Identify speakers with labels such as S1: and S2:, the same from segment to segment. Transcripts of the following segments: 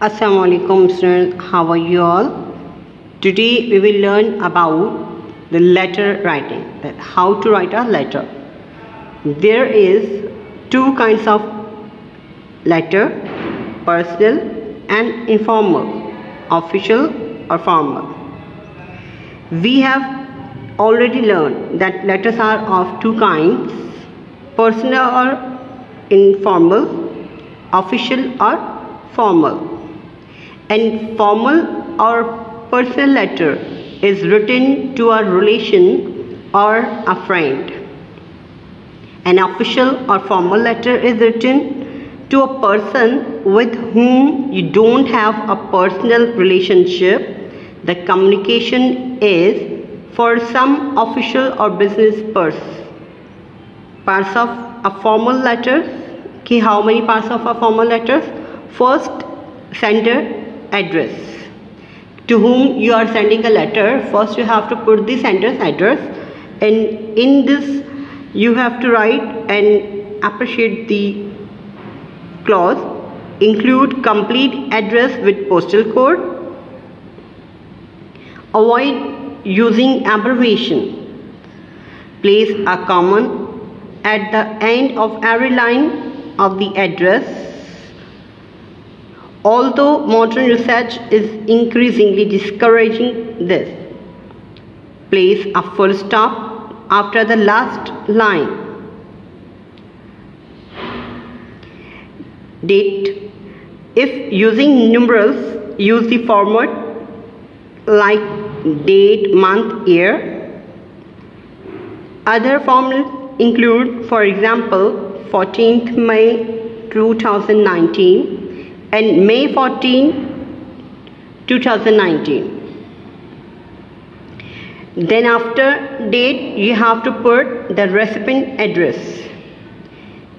S1: Assalamu alaikum students, how are you all? Today we will learn about the letter writing, that how to write a letter. There is two kinds of letter, personal and informal, official or formal. We have already learned that letters are of two kinds, personal or informal, official or formal. And formal or personal letter is written to a relation or a friend. An official or formal letter is written to a person with whom you don't have a personal relationship. The communication is for some official or business purpose. Parts of a formal letter. How many parts of a formal letter? First, sender address. To whom you are sending a letter, first you have to put the sender's address, and in this you have to write and appreciate the clause. Include complete address with postal code. Avoid using abbreviation. Place a comma at the end of every line of the address. Although modern research is increasingly discouraging this, place a full stop after the last line. Date. If using numerals, use the format like date, month, year. Other formulas include, for example, 14th May 2019 and May 14, 2019. Then after date, you have to put the recipient address.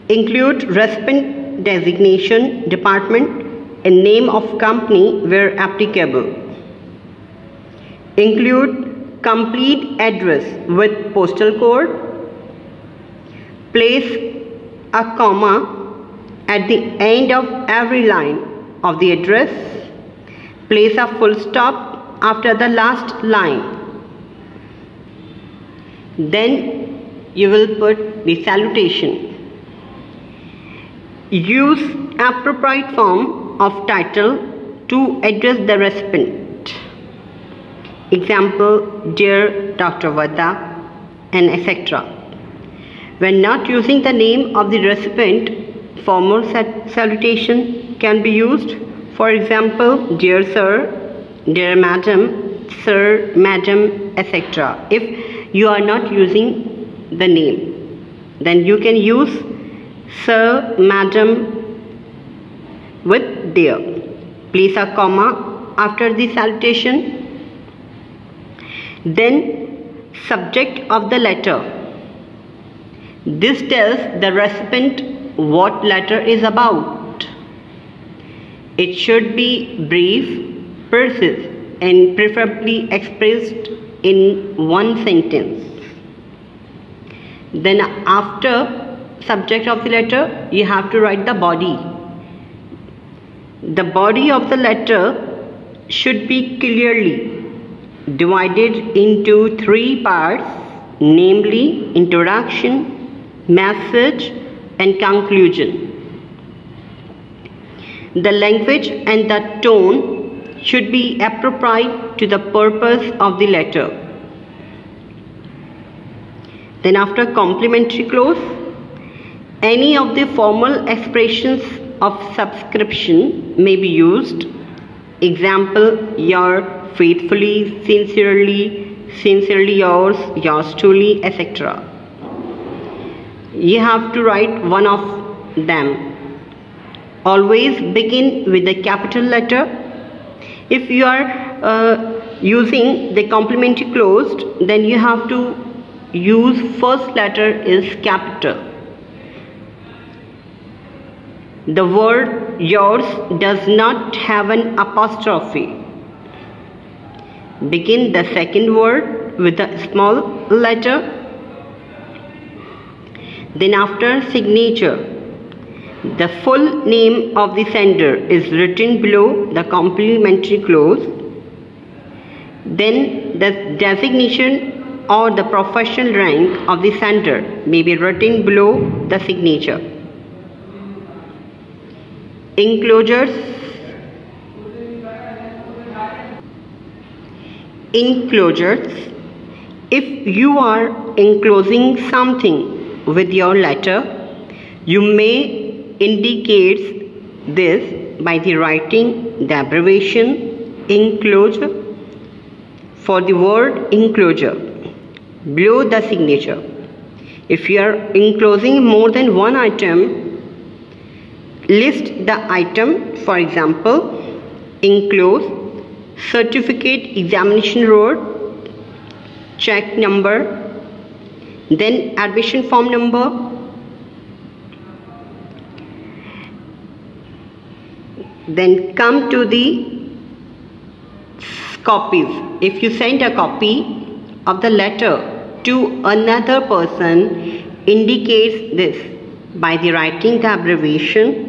S1: Include recipient designation, department and name of company where applicable. Include complete address with postal code. Place a comma at the end of every line of the address. Place a full stop after the last line. Then you will put the salutation. Use appropriate form of title to address the recipient. Example, Dear Dr. Vada, and etc. When not using the name of the recipient, formal salutation can be used. For example, Dear Sir, Dear Madam, Sir, Madam, etc. If you are not using the name, then you can use Sir, Madam with Dear. Place a comma after the salutation. Then, subject of the letter. This tells the recipient what letter is about. It should be brief, precise, and preferably expressed in one sentence. Then after subject of the letter, you have to write the body. The body of the letter should be clearly divided into three parts, namely introduction, message, and conclusion. The language and the tone should be appropriate to the purpose of the letter. Then after complimentary clause, any of the formal expressions of subscription may be used. Example, your faithfully, sincerely yours, yours truly, etc. You have to write one of them. Always begin with the capital letter. If you are using the complimentary clause, then you have to use first letter is capital. The word yours does not have an apostrophe. Begin the second word with a small letter. Then after signature, The full name of the sender is written below the complimentary clause. Then the designation or the professional rank of the sender may be written below the signature. Enclosures. Enclosures. If you are enclosing something with your letter, you may indicate this by the writing the abbreviation enclosure for the word enclosure below the signature. If you are enclosing more than one item, list the item. For example, enclose certificate examination roll, check number, then admission form number, then come to the copies. If you send a copy of the letter to another person, indicates this by the writing the abbreviation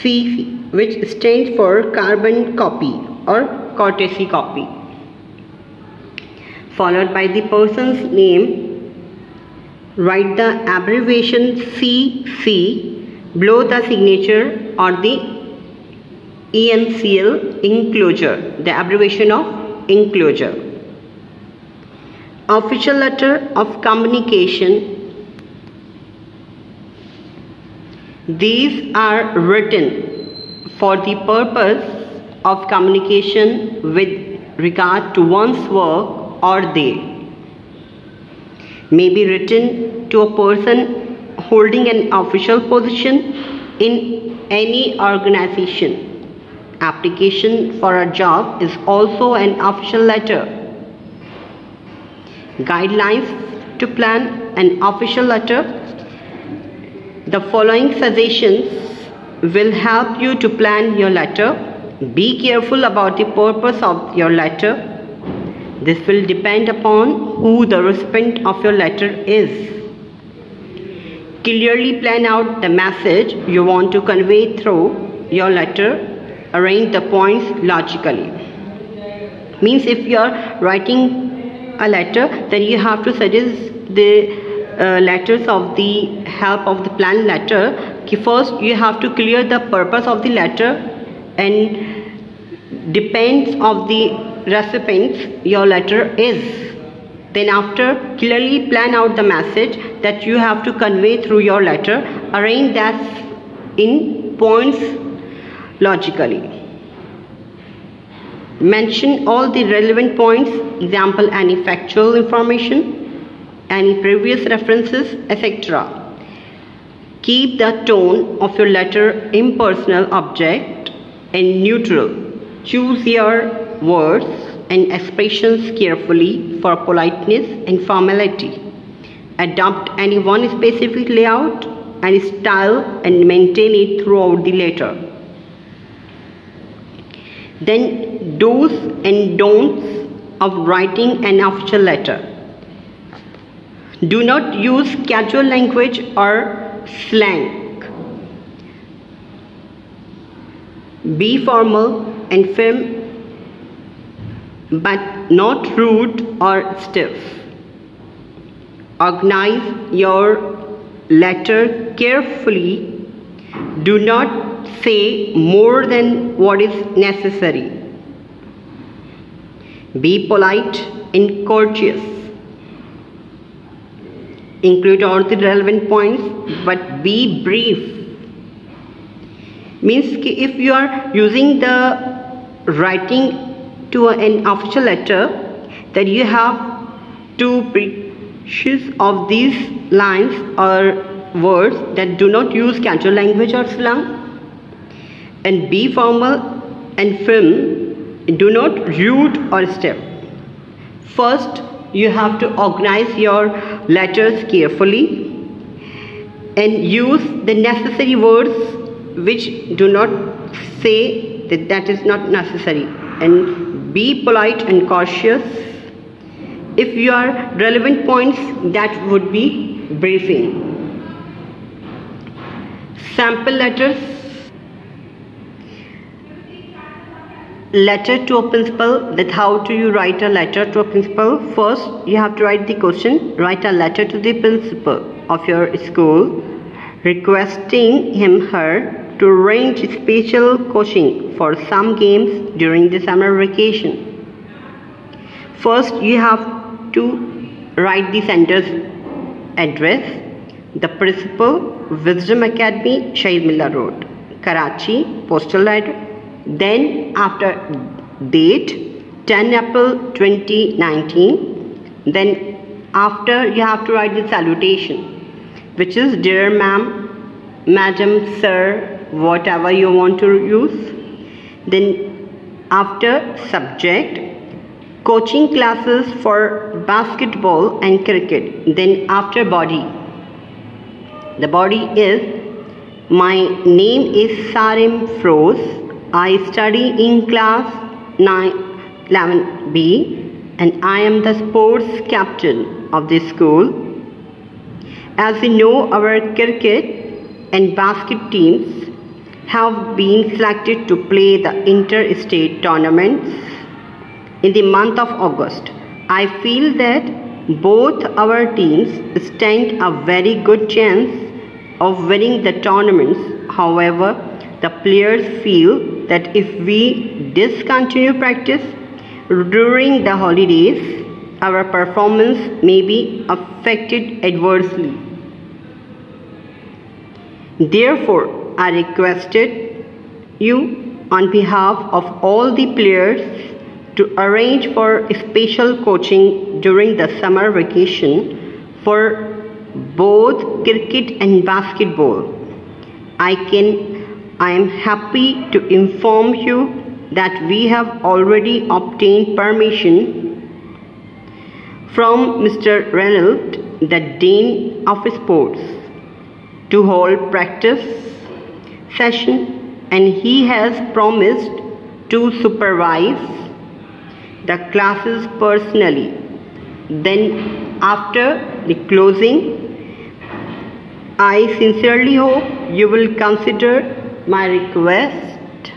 S1: CC, which stands for carbon copy or courtesy copy, followed by the person's name. Write the abbreviation CC below the signature or the ENCL, enclosure, the abbreviation of enclosure. Official letter of communication. These are written for the purpose of communication with regard to one's work, or they may be written to a person holding an official position in any organization. Application for a job is also an official letter. Guidelines to plan an official letter. The following suggestions will help you to plan your letter. Be careful about the purpose of your letter. This will depend upon who the recipient of your letter is. Clearly plan out the message you want to convey through your letter. Arrange the points logically. Means if you are writing a letter, then you have to suggest the letters of the help of the planned letter. First you have to clear the purpose of the letter and depends of the recipients your letter is. Then after, clearly plan out the message that you have to convey through your letter. Arrange that in points logically. Mention all the relevant points, example any factual information, any previous references, etc. Keep the tone of your letter impersonal, object and neutral. Choose your words and expressions carefully for politeness and formality. Adopt any one specific layout and style and maintain it throughout the letter. Then do's and don'ts of writing an official letter. Do not use casual language or slang. Be formal and firm but not rude or stiff. Organize your letter carefully. Do not say more than what is necessary. Be polite and courteous. Include all the relevant points but be brief. Means if you are using the writing to an official letter, then you have to precious of these lines or words that do not use casual language or slang, and be formal and firm. Do not rude or stiff. First, you have to organize your letters carefully and use the necessary words which do not say that is not necessary, and be polite and cautious. If you are relevant points, that would be briefing. Sample letters. Letter to a principal. That how do you write a letter to a principal? First, you have to write the question. Write a letter to the principal of your school, requesting him/her to arrange special coaching for some games during the summer vacation. First, you have to write the center's address. The principal, Wisdom Academy, Shahid Milla Road, Karachi, postal address. Then after date, 10 April 2019. Then after you have to write the salutation, which is dear ma'am, madam, sir, whatever you want to use. Then after subject, coaching classes for basketball and cricket. Then after body, the body is my name is Sarim Froze. I study in class 11B and I am the sports captain of the school. As you know, our cricket and basket teams have been selected to play the inter-state tournaments in the month of August. I feel that both our teams stand a very good chance of winning the tournaments. However, the players feel that if we discontinue practice during the holidays, our performance may be affected adversely. Therefore, I requested you on behalf of all the players to arrange for special coaching during the summer vacation for both cricket and basketball. I am happy to inform you that we have already obtained permission from Mr. Reynolds, the Dean of Sports, to hold practice session, and he has promised to supervise the classes personally. Then after the closing, I sincerely hope you will consider my request.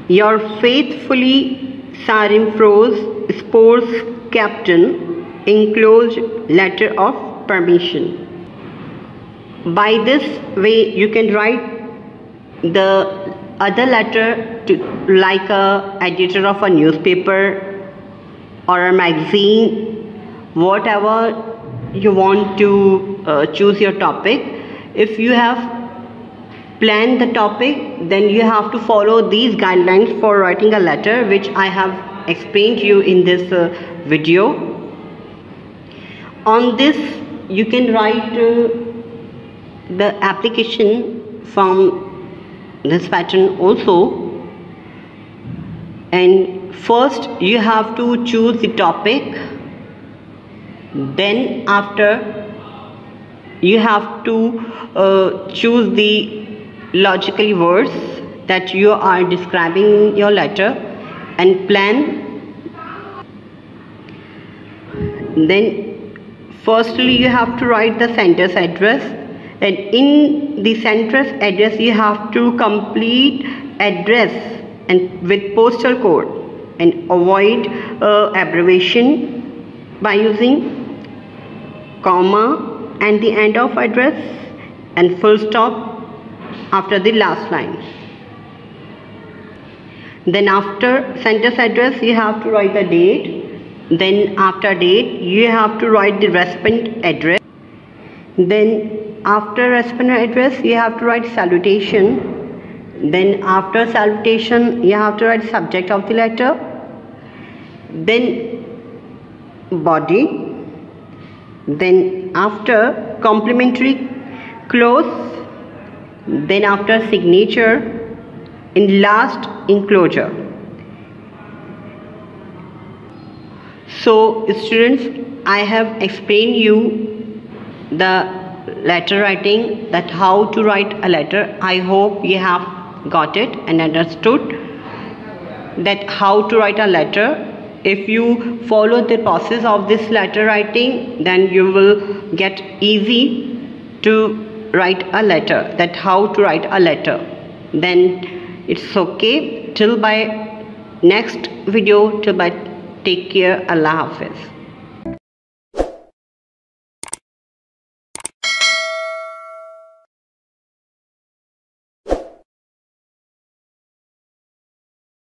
S1: Your faithfully, Sarim Froze, sports captain, enclosed letter of permission. By this way, you can write the other letter to like a editor of a newspaper or a magazine, whatever you want to choose your topic. If you have planned the topic, then you have to follow these guidelines for writing a letter, which I have explained to you in this video. On this, you can write the application from this pattern also. And first, you have to choose the topic. Then after, you have to choose the logical words that you are describing in your letter and plan. Then firstly, you have to write the center's address, and in the center's address you have to complete address and with postal code, and avoid abbreviation by using comma and the end of address and full stop after the last line. Then after center's address, you have to write the date. Then after date, you have to write the recipient address. Then after recipient address, you have to write salutation. Then after salutation, you have to write subject of the letter. Then body. Then after complimentary clause. Then after signature, in last enclosure. So students, I have explained you the letter writing, that how to write a letter. I hope you have got it and understood that how to write a letter. If you follow the process of this letter writing, then you will get easy to write a letter, that how to write a letter, then it's okay. Till by next video, till by, take care. Allah Hafiz.